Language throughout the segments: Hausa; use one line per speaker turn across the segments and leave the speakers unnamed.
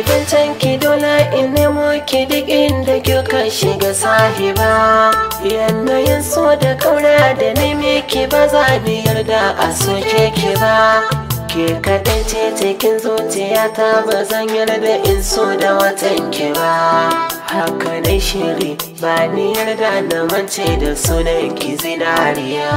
zancen ki dole in nemo ki duk inda kika shiga sahiba. Yanayin so da kauna da neme ki ba za ni yarda a soke ki ba. Ke kaɗai ce cikin zuciyata, ba zan yarda in so da watan ki ba. Haka dai shiri ba ni yarda na mance da sunan ki zinariya.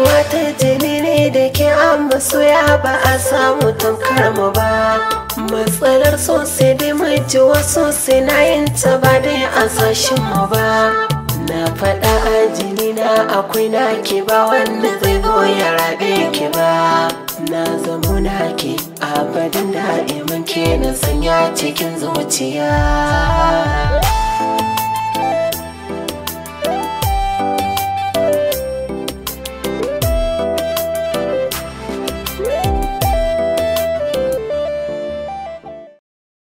Wata jini ne da ke an masoya, ba a samu tamkar mu ba. Matsalar so sai dai mai ji wasu sai na yin ta ba dai a sashin mu ba. Na faɗa a jini na akwai naki, ba wanda zai zo ya rabe ki ba. Na zamo naki abadin da'iman ke na sanya cikin zuciya.